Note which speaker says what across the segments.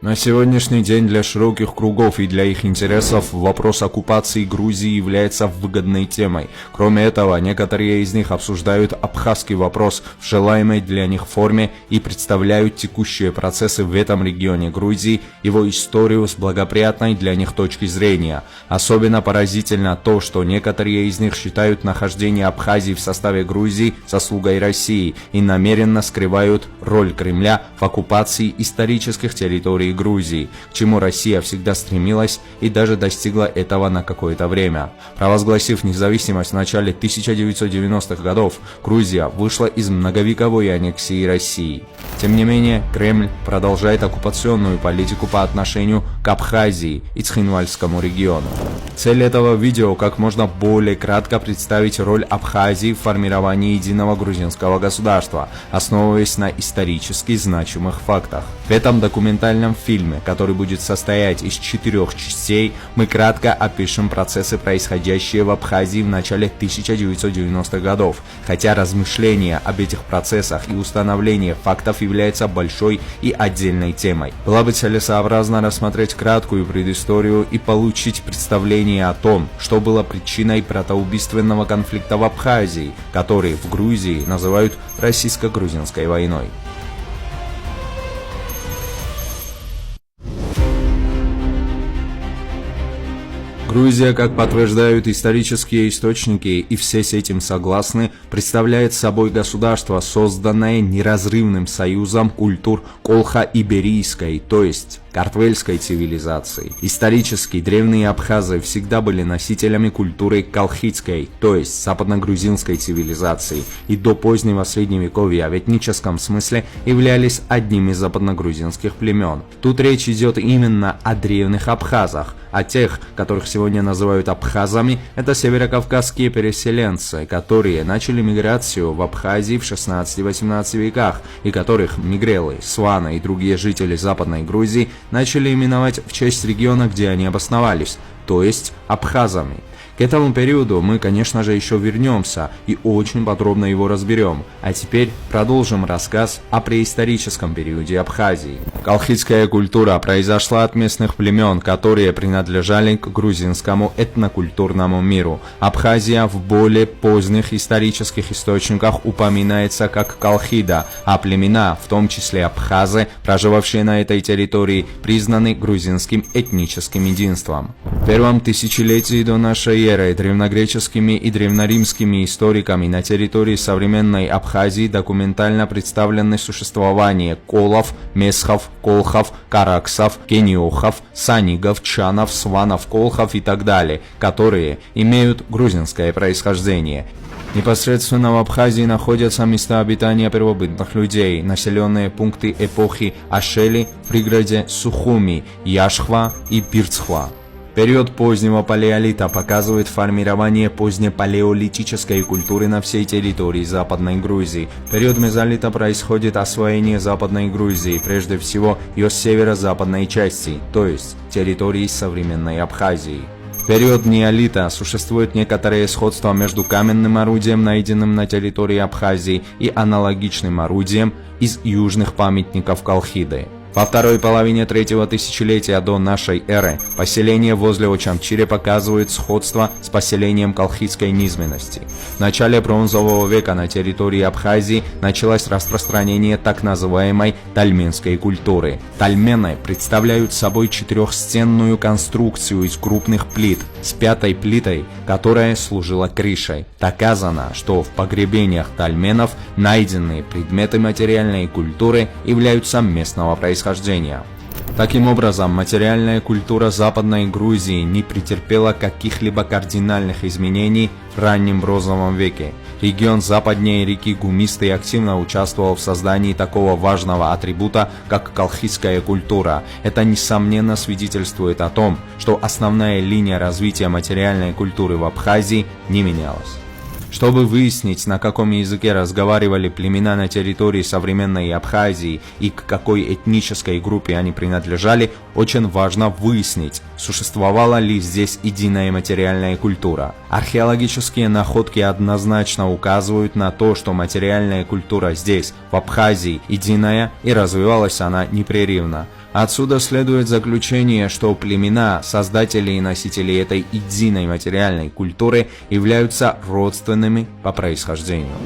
Speaker 1: На сегодняшний день для широких кругов и для их интересов вопрос оккупации Грузии является выгодной темой. Кроме этого, некоторые из них обсуждают абхазский вопрос в желаемой для них форме и представляют текущие процессы в этом регионе Грузии, его историю с благоприятной для них точки зрения. Особенно поразительно то, что некоторые из них считают нахождение Абхазии в составе Грузии заслугой России и намеренно скрывают роль Кремля в оккупации исторических территорий Грузии, к чему Россия всегда стремилась и даже достигла этого на какое-то время. Провозгласив независимость в начале 1990-х годов, Грузия вышла из многовековой аннексии России. Тем не менее, Кремль продолжает оккупационную политику по отношению к Абхазии и Цхинвальскому региону. Цель этого видео как можно более кратко представить роль Абхазии в формировании единого грузинского государства, основываясь на исторически значимых фактах. В этом документальном фильме, который будет состоять из 4 частей, мы кратко опишем процессы, происходящие в Абхазии в начале 1990-х годов, хотя размышления об этих процессах и установление фактов является большой и отдельной темой. Было бы целесообразно рассмотреть краткую предысторию и получить представление о том, что было причиной братоубийственного конфликта в Абхазии, который в Грузии называют российско-грузинской войной. Грузия, как подтверждают исторические источники, и все с этим согласны, представляет собой государство, созданное неразрывным союзом культур колхо-иберийской, то есть картвельской цивилизации. Исторически древние абхазы всегда были носителями культуры колхидской, то есть западногрузинской цивилизации, и до позднего средневековья в этническом смысле являлись одним из западногрузинских племен. Тут речь идет именно о древних абхазах, а тех, которых сегодня называют абхазами, это северокавказские переселенцы, которые начали миграцию в Абхазии в 16-18 веках, и которых мигрелы, сваны и другие жители Западной Грузии начали именовать в честь региона, где они обосновались, то есть абхазами. К этому периоду мы, конечно же, еще вернемся и очень подробно его разберем. А теперь продолжим рассказ о преисторическом периоде Абхазии. Колхидская культура произошла от местных племен, которые принадлежали к грузинскому этнокультурному миру. Абхазия в более поздних исторических источниках упоминается как Колхида, а племена, в том числе абхазы, проживавшие на этой территории, признаны грузинским этническим единством. В первом тысячелетии до нашей эры древногреческими и древноримскими историками на территории современной Абхазии документально представлены существование колов, месхов, колхов, караксов, кениохов, санигов, чанов, сванов, колхов и так далее, которые имеют грузинское происхождение. Непосредственно в Абхазии находятся места обитания первобытных людей, населенные пункты эпохи Ашели в пригороде Сухуми, Яшхва и Пирцхва. Период позднего палеолита показывает формирование позднепалеолитической культуры на всей территории Западной Грузии. В период мезолита происходит освоение Западной Грузии, прежде всего ее северо-западной части, то есть территории современной Абхазии. В период неолита существует некоторое сходство между каменным орудием, найденным на территории Абхазии, и аналогичным орудием из южных памятников Колхиды. Во второй половине третьего тысячелетия до нашей эры поселение возле Очамчире показывает сходство с поселением колхидской низменности. В начале бронзового века на территории Абхазии началось распространение так называемой тальменской культуры. Тальмены представляют собой четырехстенную конструкцию из крупных плит с пятой плитой, которая служила крышей. Доказано, что в погребениях тальменов найденные предметы материальной культуры являются местного происхождения. Таким образом, материальная культура Западной Грузии не претерпела каких-либо кардинальных изменений в раннем бронзовом веке. Регион западнее реки Гумисты активно участвовал в создании такого важного атрибута, как колхидская культура. Это, несомненно, свидетельствует о том, что основная линия развития материальной культуры в Абхазии не менялась. Чтобы выяснить, на каком языке разговаривали племена на территории современной Абхазии и к какой этнической группе они принадлежали, очень важно выяснить, существовала ли здесь единая материальная культура. Археологические находки однозначно указывают на то, что материальная культура здесь, в Абхазии, единая, и развивалась она непрерывно. Отсюда следует заключение, что племена, создатели и носители этой единой материальной культуры являются родственными по происхождению.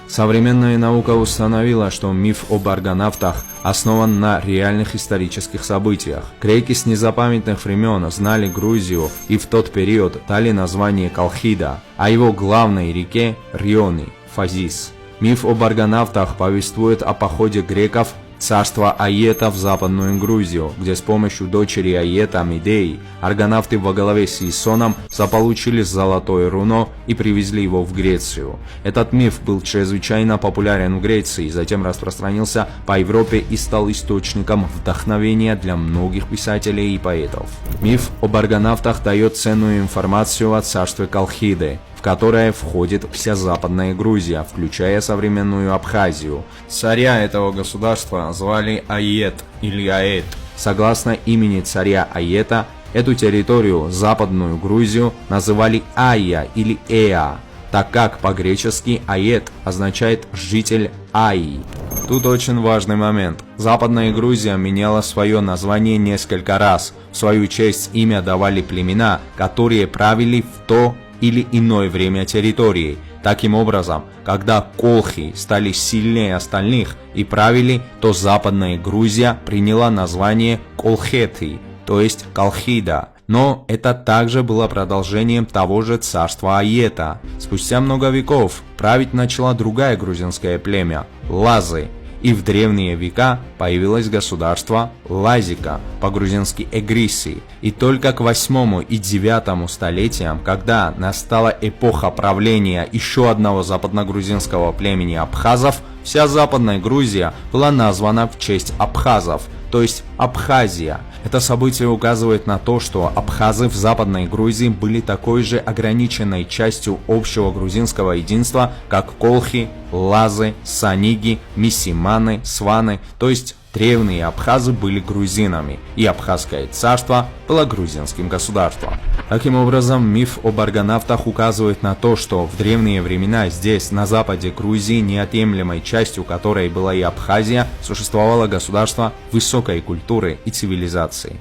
Speaker 1: Современная наука установила, что миф об аргонавтах основан на реальных исторических событиях. Греки с незапамятных времен знали Грузию и в тот период дали название Колхида, а его главной реке Рионы, Фазис. Миф об аргонавтах повествует о походе греков в царство Аета в Западную Грузию, где с помощью дочери Аета Медеи аргонавты во главе с Исоном заполучили золотое руно и привезли его в Грецию. Этот миф был чрезвычайно популярен в Греции, затем распространился по Европе и стал источником вдохновения для многих писателей и поэтов. Миф об аргонавтах дает ценную информацию о царстве Колхиды, в которое входит вся Западная Грузия, включая современную Абхазию. Царя этого государства звали Ает или Аэт. Согласно имени царя Аета, эту территорию, Западную Грузию, называли Айя или Эа, так как по-гречески Аэт означает «житель Аи». Тут очень важный момент. Западная Грузия меняла свое название несколько раз. В свою честь имя давали племена, которые правили в то или иное время территории. Таким образом, когда колхи стали сильнее остальных и правили, то Западная Грузия приняла название Колхеты, то есть Колхида. Но это также было продолжением того же царства Аета. Спустя много веков править начала другая грузинское племя – Лазы. И в древние века появилось государство Лазика, по-грузински Эгриси. И только к 8 и 9 столетиям, когда настала эпоха правления еще одного западногрузинского племени абхазов, вся Западная Грузия была названа в честь абхазов, то есть Абхазия. Это событие указывает на то, что абхазы в Западной Грузии были такой же ограниченной частью общего грузинского единства, как колхи, лазы, саниги, мисиманы, сваны, то есть древние абхазы были грузинами, и Абхазское царство было грузинским государством. Таким образом, миф об аргонавтах указывает на то, что в древние времена здесь, на западе Грузии, неотъемлемой частью которой была и Абхазия, существовало государство высокой культуры и цивилизации.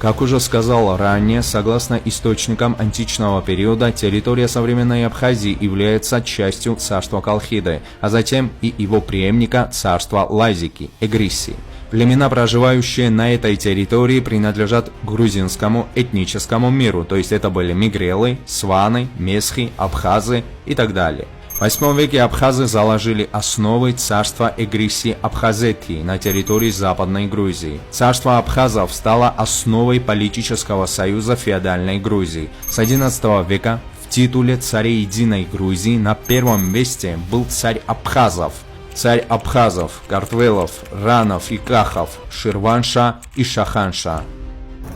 Speaker 1: Как уже сказал ранее, согласно источникам античного периода, территория современной Абхазии является частью царства Колхиды, а затем и его преемника царства Лазики, Эгриси. Племена, проживающие на этой территории, принадлежат грузинскому этническому миру, то есть это были мигрелы, сваны, месхи, абхазы и так далее. В 8 веке абхазы заложили основы царства Эгриси Абхазетии на территории Западной Грузии. Царство абхазов стало основой политического союза феодальной Грузии. С 11 века в титуле царей единой Грузии на первом месте был царь абхазов. Царь абхазов, Картвелов, Ранов и Кахов, Ширванша и Шаханша.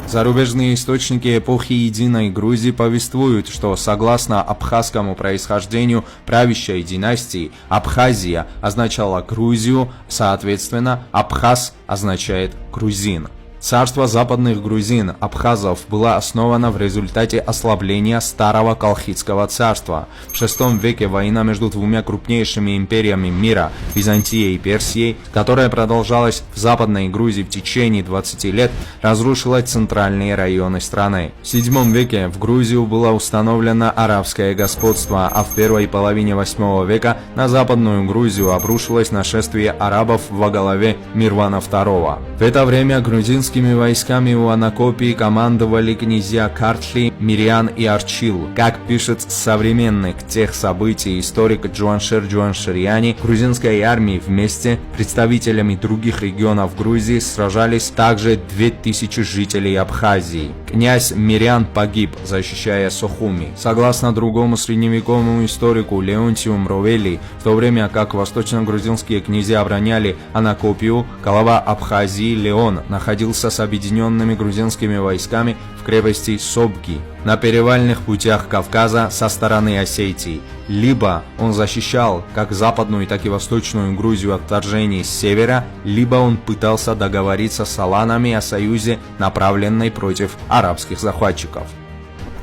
Speaker 1: Зарубежные источники эпохи Единой Грузии повествуют, что согласно абхазскому происхождению правящей династии Абхазия означала Грузию, соответственно, Абхаз означает грузин. Царство западных грузин, абхазов, было основано в результате ослабления старого Колхидского царства. В VI веке война между двумя крупнейшими империями мира, Византией и Персией, которая продолжалась в Западной Грузии в течение 20 лет, разрушила центральные районы страны. В VII веке в Грузию было установлено арабское господство, а в первой половине VIII века на Западную Грузию обрушилось нашествие арабов во главе Мирвана II. В это время грузинскими войсками у Анакопии командовали князья Картли, Мирьян и Арчил. Как пишет современник тех событий историк Джуаншер Джуаншерьяни, грузинской армии вместе с представителями других регионов Грузии сражались также 2000 жителей Абхазии. Князь Мирьян погиб, защищая Сухуми. Согласно другому средневековому историку Леонтию Мровели, в то время как восточно-грузинские князья обороняли Анакопию, глава Абхазии Леон находился находился с объединенными грузинскими войсками в крепости Собги на перевальных путях Кавказа со стороны Осетии. Либо он защищал как западную, так и восточную Грузию от вторжений с севера, либо он пытался договориться с аланами о союзе, направленной против арабских захватчиков.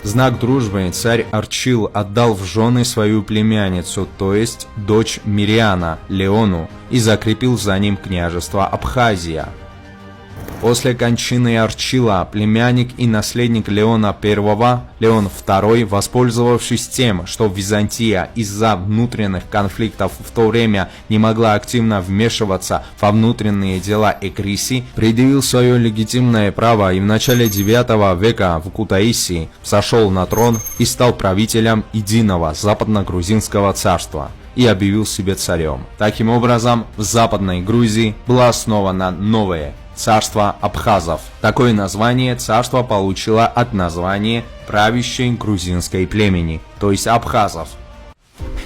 Speaker 1: В знак дружбы царь Арчил отдал в жены свою племянницу, то есть дочь Мириана, Леону, и закрепил за ним княжество Абхазия. После кончины Арчила племянник и наследник Леона I, Леон II, воспользовавшись тем, что Византия из-за внутренних конфликтов в то время не могла активно вмешиваться во внутренние дела Экрисии, предъявил свое легитимное право и в начале IX века в Кутаиси сошел на трон и стал правителем единого западно-грузинского царства и объявил себя царем. Таким образом, в Западной Грузии было основано новое царство абхазов. Такое название царство получило от названия правящей грузинской племени, то есть абхазов.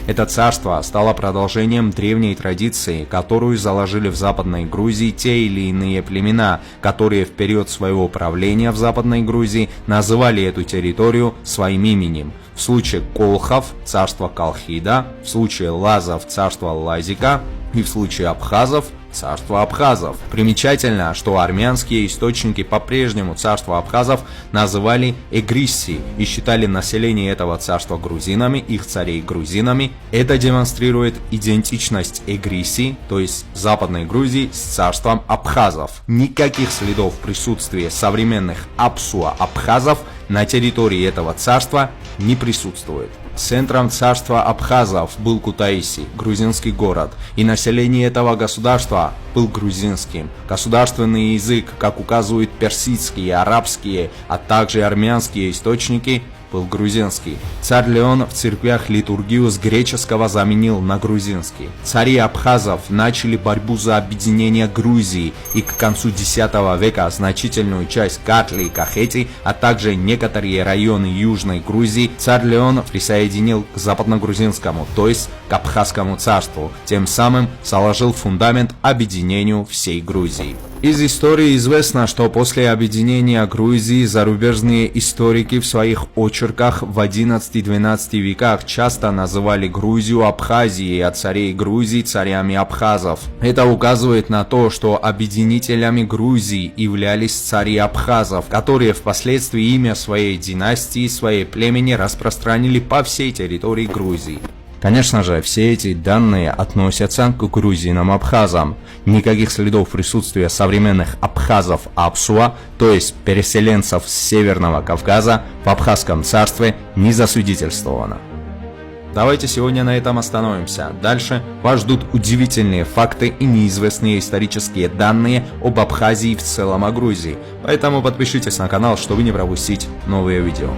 Speaker 1: Это царство стало продолжением древней традиции, которую заложили в Западной Грузии те или иные племена, которые в период своего правления в Западной Грузии называли эту территорию своим именем. В случае колхов – царство Колхида, в случае лазов – царство Лазика и в случае абхазов – царство абхазов. Примечательно, что армянские источники по-прежнему царство абхазов называли Эгрисси и считали население этого царства грузинами, их царей грузинами. Это демонстрирует идентичность Эгрисси, то есть Западной Грузии, с царством абхазов. Никаких следов присутствия современных абсуа-абхазов на территории этого царства не присутствует. Центром царства абхазов был Кутаиси, грузинский город, и население этого государства был грузинским. Государственный язык, как указывают персидские, арабские, а также армянские источники, был грузинский. Царь Леон в церквях литургию с греческого заменил на грузинский. Цари абхазов начали борьбу за объединение Грузии, и к концу X века значительную часть Картли и Кахети, а также некоторые районы Южной Грузии царь Леон присоединил к западно-грузинскому, то есть к абхазскому царству, тем самым заложил фундамент объединению всей Грузии. Из истории известно, что после объединения Грузии зарубежные историки в своих очерках в XI-XII веках часто называли Грузию Абхазией, а царей Грузии царями абхазов. Это указывает на то, что объединителями Грузии являлись цари абхазов, которые впоследствии имя своей династии, своей племени распространили по всей территории Грузии. Конечно же, все эти данные относятся к грузинам-абхазам. Никаких следов присутствия современных абхазов Апсуа, то есть переселенцев с Северного Кавказа, в Абхазском царстве не засвидетельствовано. Давайте сегодня на этом остановимся. Дальше вас ждут удивительные факты и неизвестные исторические данные об Абхазии и в целом о Грузии. Поэтому подпишитесь на канал, чтобы не пропустить новые видео.